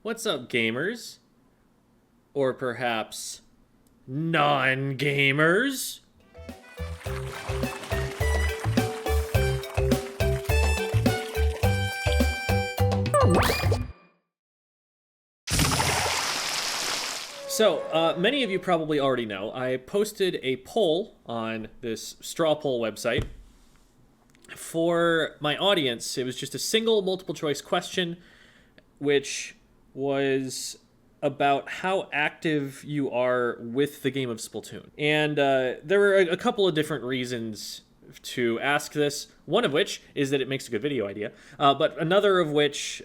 What's up, gamers? Or perhaps non gamers? So, many of you probably already know, I posted a poll on this straw poll website for my audience. It was just a single multiple choice question, which was about how active you are with the game of Splatoon. And there were a couple of different reasons to ask this, one of which is that it makes a good video idea, but another of which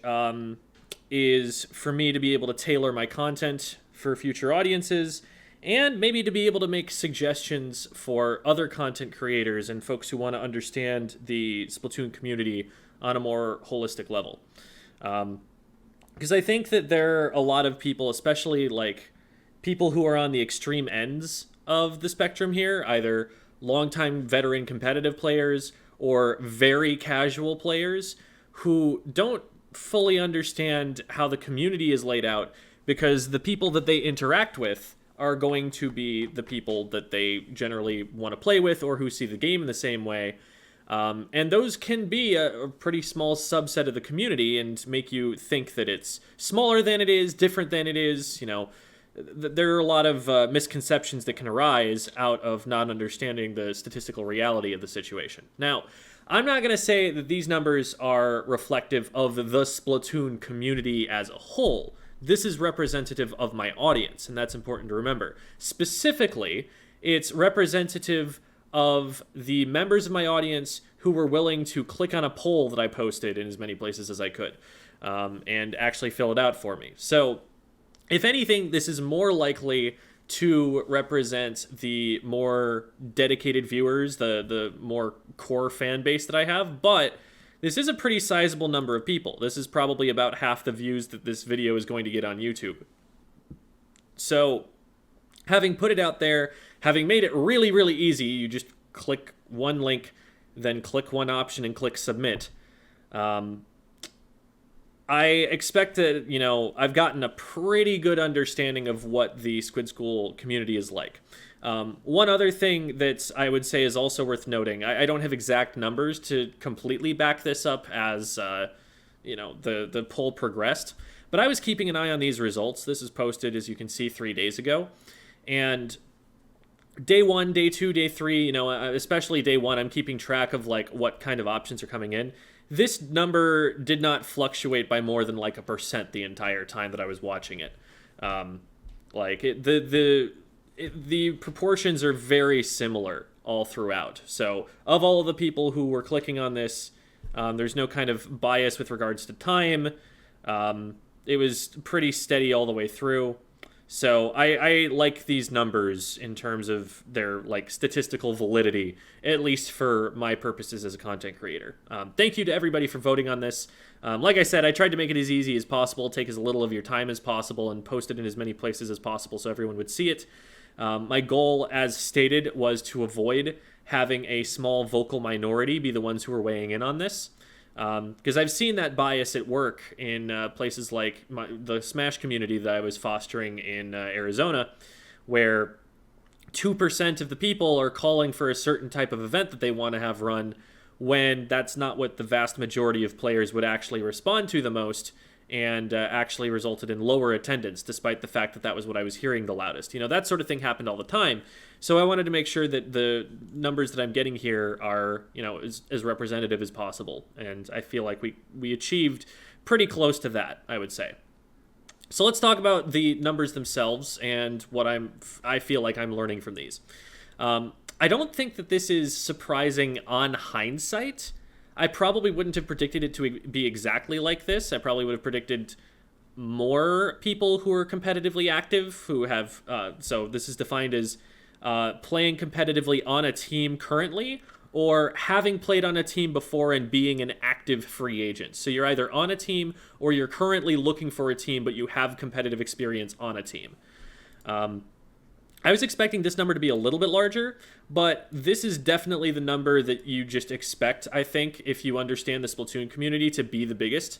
is for me to be able to tailor my content for future audiences, and maybe to be able to make suggestions for other content creators and folks who want to understand the Splatoon community on a more holistic level. Because I think that there are a lot of people, especially like people who are on the extreme ends of the spectrum here, either longtime veteran competitive players or very casual players who don't fully understand how the community is laid out, because the people that they interact with are going to be the people that they generally want to play with or who see the game in the same way. And those can be a pretty small subset of the community and make you think that it's smaller than it is, different than it is. You know, there are a lot of misconceptions that can arise out of not understanding the statistical reality of the situation. Now, I'm not going to say that these numbers are reflective of the Splatoon community as a whole. This is representative of my audience, and that's important to remember. Specifically, it's representative of the members of my audience who were willing to click on a poll that I posted in as many places as I could, and actually fill it out for me. So, if anything, this is more likely to represent the more dedicated viewers, the more core fan base that I have, but this is a pretty sizable number of people. This is probably about half the views that this video is going to get on YouTube. So, having put it out there, having made it really, really easy, you just click one link, then click one option and click submit. I expect that, I've gotten a pretty good understanding of what the Squid School community is like. One other thing that I would say is also worth noting, I don't have exact numbers to completely back this up as, the poll progressed, but I was keeping an eye on these results. This is posted, as you can see, 3 days ago. And day 1, day 2, day 3, especially day 1, I'm keeping track of like what kind of options are coming in. This number did not fluctuate by more than like 1% the entire time that I was watching it. The proportions are very similar all throughout. So of all of the people who were clicking on this, there's no kind of bias with regards to time. It was pretty steady all the way through. So I like these numbers in terms of their like statistical validity, at least for my purposes as a content creator. Thank you to everybody for voting on this. Like I said, I tried to make it as easy as possible, take as little of your time as possible, and post it in as many places as possible so everyone would see it. My goal, as stated, was to avoid having a small vocal minority be the ones who are weighing in on this. Because I've seen that bias at work in places like the Smash community that I was fostering in Arizona, where 2% of the people are calling for a certain type of event that they want to have run, when that's not what the vast majority of players would actually respond to the most, and actually resulted in lower attendance, despite the fact that that was what I was hearing the loudest. That sort of thing happened all the time. So I wanted to make sure that the numbers that I'm getting here are, as representative as possible. And I feel like we achieved pretty close to that, I would say. So let's talk about the numbers themselves and what I feel like I'm learning from these. I don't think that this is surprising on hindsight. I probably wouldn't have predicted it to be exactly like this. I probably would have predicted more people who are competitively active, who have, so this is defined as playing competitively on a team currently, or having played on a team before and being an active free agent. So you're either on a team or you're currently looking for a team, but you have competitive experience on a team. I was expecting this number to be a little bit larger, but this is definitely the number that you just expect, I think, if you understand the Splatoon community to be the biggest.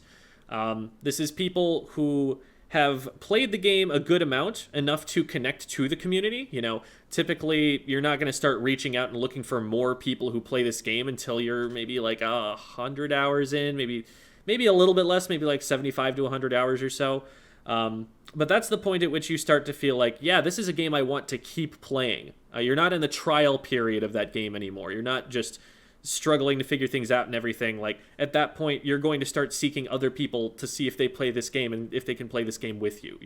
This is people who have played the game a good amount, enough to connect to the community. Typically you're not going to start reaching out and looking for more people who play this game until you're maybe like 100 hours in, maybe a little bit less, maybe like 75 to 100 hours or so. But that's the point at which you start to feel like, yeah, this is a game I want to keep playing. You're not in the trial period of that game anymore. You're not just struggling to figure things out and everything. Like, at that point, you're going to start seeking other people to see if they play this game and if they can play this game with you,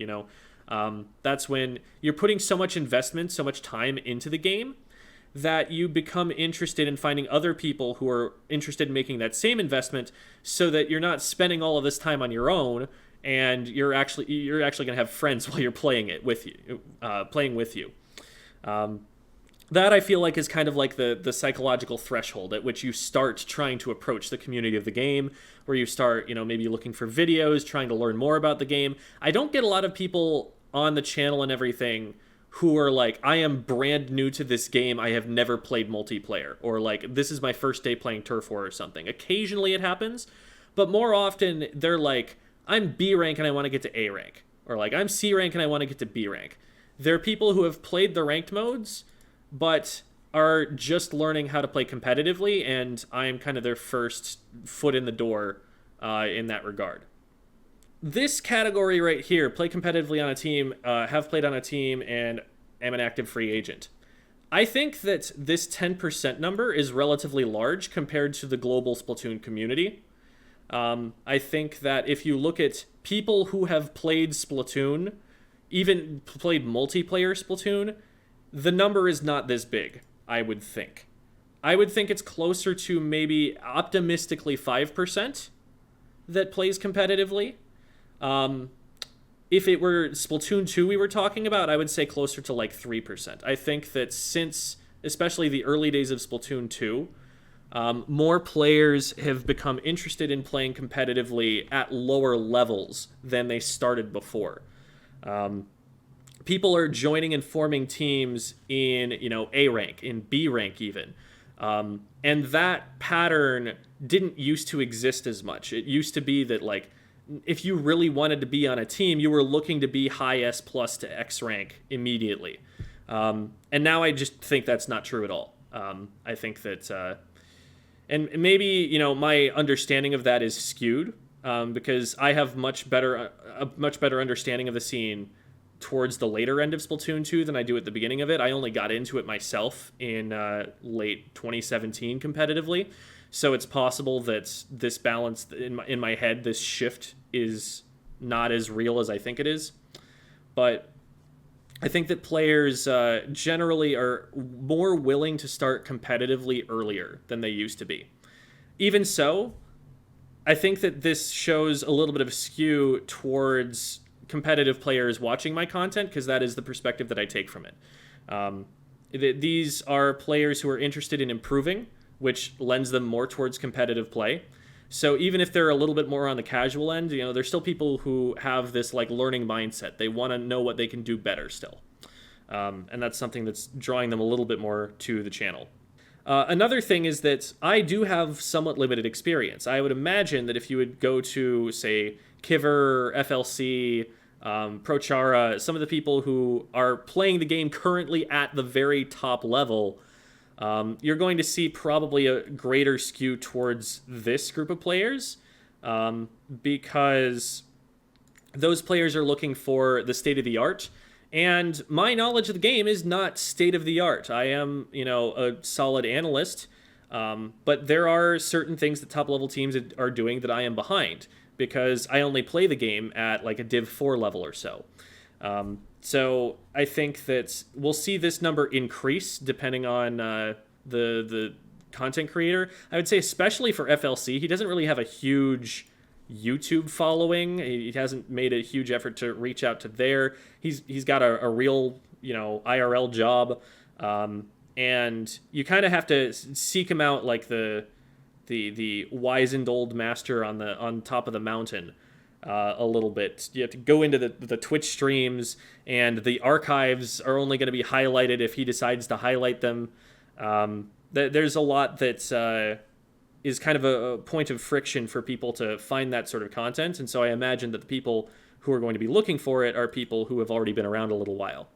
That's when you're putting so much investment, so much time into the game that you become interested in finding other people who are interested in making that same investment, so that you're not spending all of this time on your own, and you're actually going to have friends while you're playing it with you, playing with you. That I feel like is kind of like the psychological threshold at which you start trying to approach the community of the game, where you start, maybe looking for videos, trying to learn more about the game. I don't get a lot of people on the channel and everything who are like, I am brand new to this game, I have never played multiplayer, or like, this is my first day playing Turf War or something. Occasionally it happens, but more often they're like, I'm B rank and I want to get to A rank, or like, I'm C rank and I want to get to B rank. They're people who have played the ranked modes, but are just learning how to play competitively, and I'm kind of their first foot in the door in that regard. This category right here, play competitively on a team, have played on a team, and am an active free agent. I think that this 10% number is relatively large compared to the global Splatoon community. I think that if you look at people who have played Splatoon, even played multiplayer Splatoon, the number is not this big, I would think. I would think it's closer to maybe optimistically 5% that plays competitively. If it were Splatoon 2 we were talking about, I would say closer to like 3%. I think that since, especially the early days of Splatoon 2, more players have become interested in playing competitively at lower levels than they started before. People are joining and forming teams in, A rank, in B rank even. And that pattern didn't used to exist as much. It used to be that, like, if you really wanted to be on a team, you were looking to be high S plus to X rank immediately. And now I just think that's not true at all. I think that, and maybe, my understanding of that is skewed, because I have a much better understanding of the scene towards the later end of Splatoon 2 than I do at the beginning of it. I only got into it myself in late 2017 competitively, so it's possible that this balance in my head, this shift, is not as real as I think it is. But I think that players generally are more willing to start competitively earlier than they used to be. Even so, I think that this shows a little bit of a skew towards competitive players watching my content, because that is the perspective that I take from it. These are players who are interested in improving, which lends them more towards competitive play. So even if they're a little bit more on the casual end, there's still people who have this like learning mindset. They want to know what they can do better still. And that's something that's drawing them a little bit more to the channel. Another thing is that I do have somewhat limited experience. I would imagine that if you would go to, say, Kiver, FLC, Prochara, some of the people who are playing the game currently at the very top level, you're going to see probably a greater skew towards this group of players, because those players are looking for the state-of-the-art, and my knowledge of the game is not state-of-the-art. I am, a solid analyst, but there are certain things that top-level teams are doing that I am behind, because I only play the game at like a Div 4 level or so. So I think that we'll see this number increase depending on the content creator. I would say especially for FLC, he doesn't really have a huge YouTube following. He hasn't made a huge effort to reach out to there. He's got a real, IRL job, and you kind of have to seek him out like the wizened old master on top of the mountain a little bit. You have to go into the Twitch streams, and the archives are only going to be highlighted if he decides to highlight them. There's a lot that is kind of a point of friction for people to find that sort of content, and so I imagine that the people who are going to be looking for it are people who have already been around a little while.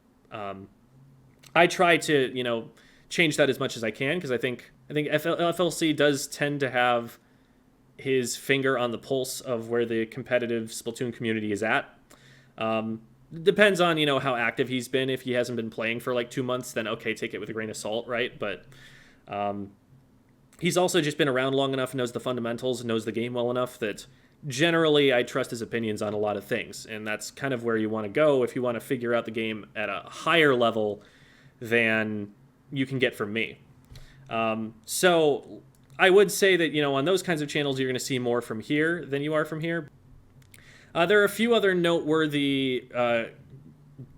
I try to, change that as much as I can, because I think FLC does tend to have his finger on the pulse of where the competitive Splatoon community is at. Depends on, how active he's been. If he hasn't been playing for like 2 months, then okay, take it with a grain of salt, right? But he's also just been around long enough, knows the fundamentals, knows the game well enough that generally I trust his opinions on a lot of things. And that's kind of where you want to go if you want to figure out the game at a higher level than you can get from me. So I would say that, on those kinds of channels, you're going to see more from here than you are from here. There are a few other noteworthy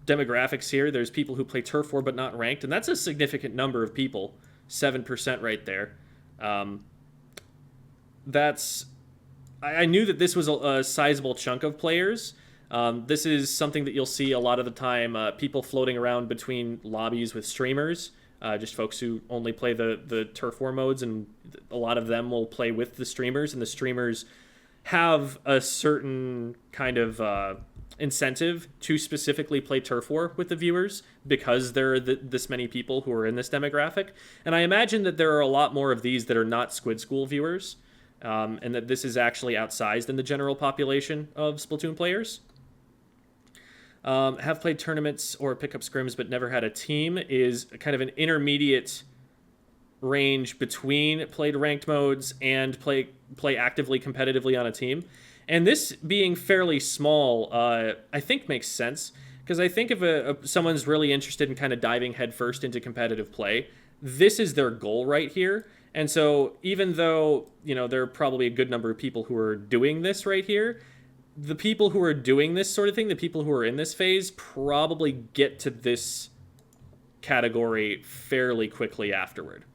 demographics here. There's people who play Turf War but not ranked, and that's a significant number of people, 7% right there. I knew that this was a sizable chunk of players. This is something that you'll see a lot of the time, people floating around between lobbies with streamers, just folks who only play the Turf War modes, and a lot of them will play with the streamers, and the streamers have a certain kind of incentive to specifically play Turf War with the viewers because there are this many people who are in this demographic. And I imagine that there are a lot more of these that are not Squid School viewers, and that this is actually outsized in the general population of Splatoon players. Have played tournaments or pickup scrims but never had a team is kind of an intermediate range between played ranked modes and play actively competitively on a team. And this being fairly small, I think makes sense, because I think if someone's really interested in kind of diving headfirst into competitive play, this is their goal right here. And so even though, there are probably a good number of people who are doing this right here, the people who are doing this sort of thing, the people who are in this phase, probably get to this category fairly quickly afterward.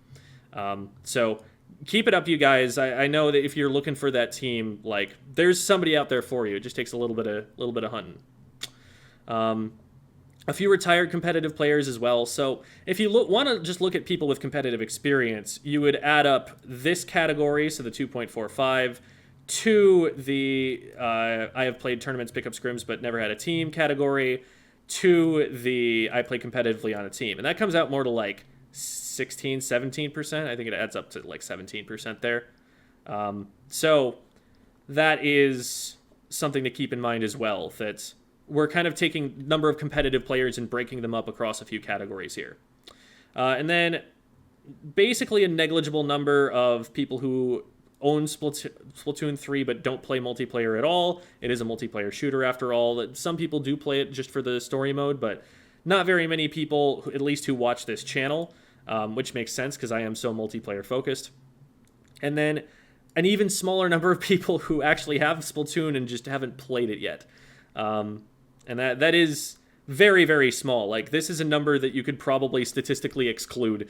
So keep it up, you guys. I know that if you're looking for that team, like, there's somebody out there for you. It just takes a little bit of hunting. A few retired competitive players as well. So if you want to just look at people with competitive experience, you would add up this category, so the 2.45, to the I have played tournaments, pickup scrims, but never had a team category, to the I play competitively on a team. And that comes out more to like 16, 17%. I think it adds up to like 17% there. So that is something to keep in mind as well, that we're kind of taking number of competitive players and breaking them up across a few categories here. And then basically a negligible number of people who own Splatoon 3 but don't play multiplayer at all. It is a multiplayer shooter after all. Some people do play it just for the story mode, but not very many people, at least who watch this channel, which makes sense because I am so multiplayer focused. And then an even smaller number of people who actually have Splatoon and just haven't played it yet. And that is very, very small. Like, this is a number that you could probably statistically exclude.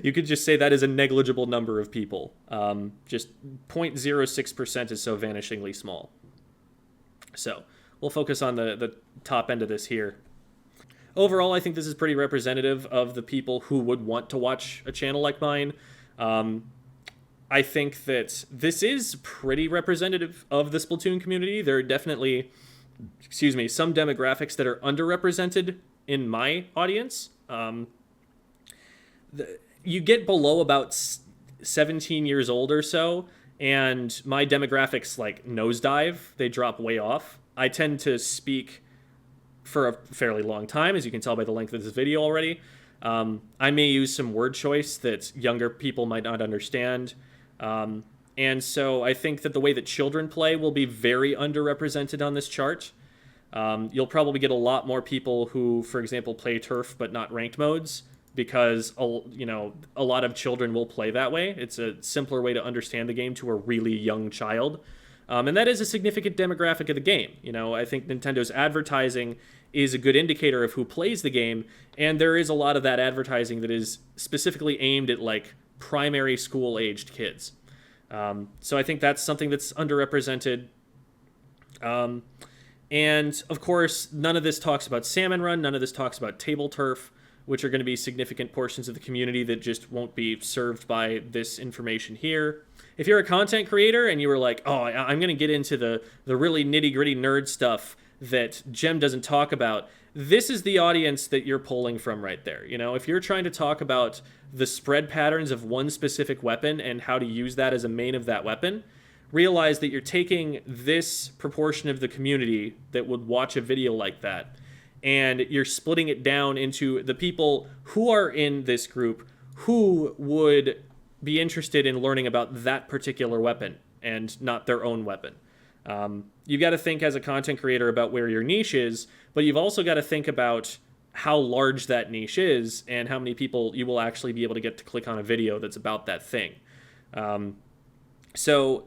You could just say that is a negligible number of people. Just 0.06% is so vanishingly small. So we'll focus on the top end of this here. Overall, I think this is pretty representative of the people who would want to watch a channel like mine. I think that this is pretty representative of the Splatoon community. There are definitely, some demographics that are underrepresented in my audience. You get below about 17 years old or so, and my demographics like nosedive. They drop way off. I tend to speak for a fairly long time, as you can tell by the length of this video already. I may use some word choice that younger people might not understand. And so I think that the way that children play will be very underrepresented on this chart. You'll probably get a lot more people who, for example, play turf but not ranked modes, because a lot of children will play that way. It's a simpler way to understand the game to a really young child. And that is a significant demographic of the game. I think Nintendo's advertising is a good indicator of who plays the game, and there is a lot of that advertising that is specifically aimed at like primary school aged kids. So I think that's something that's underrepresented. And of course, none of this talks about Salmon Run. None of this talks about table turf, which are going to be significant portions of the community that just won't be served by this information here. If you're a content creator and you were like, oh, I'm going to get into the really nitty-gritty nerd stuff that Gem doesn't talk about, this is the audience that you're pulling from right there. You know, if you're trying to talk about the spread patterns of one specific weapon and how to use that as a main of that weapon, realize that you're taking this proportion of the community that would watch a video like that, and you're splitting it down into the people who are in this group who would be interested in learning about that particular weapon and not their own weapon. You got to think as a content creator about where your niche is, but you've also got to think about how large that niche is and how many people you will actually be able to get to click on a video that's about that thing. So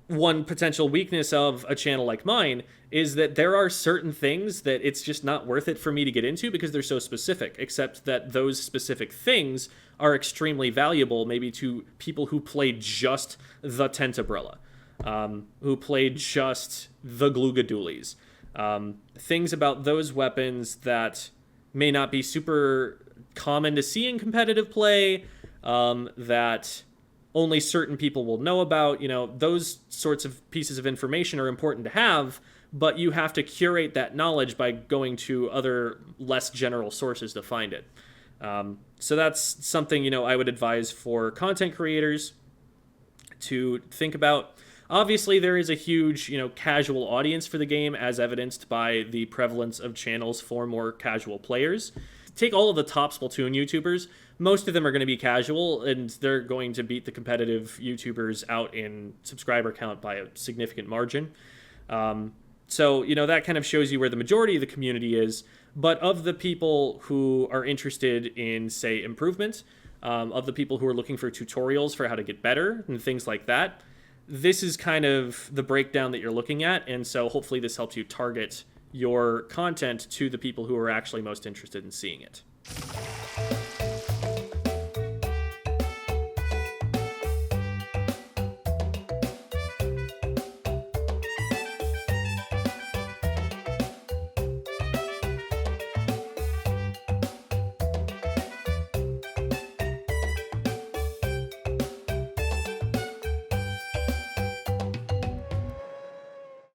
one potential weakness of a channel like mine is that there are certain things that it's just not worth it for me to get into because they're so specific, except that those specific things are extremely valuable maybe to people who play just the Tentabrella, who play just the Gloogadoolies. Things about those weapons that may not be super common to see in competitive play, that only certain people will know about. You know, those sorts of pieces of information are important to have, but you have to curate that knowledge by going to other less general sources to find it. So that's something, you know, I would advise for content creators to think about. Obviously, there is a huge, you know, casual audience for the game, as evidenced by the prevalence of channels for more casual players. Take all of the top Splatoon YouTubers. Most of them are going to be casual, and they're going to beat the competitive YouTubers out in subscriber count by a significant margin. So, you know, that kind of shows you where the majority of the community is. But of the people who are interested in, say, improvement, of the people who are looking for tutorials for how to get better and things like that, this is kind of the breakdown that you're looking at. And so hopefully this helps you target your content to the people who are actually most interested in seeing it.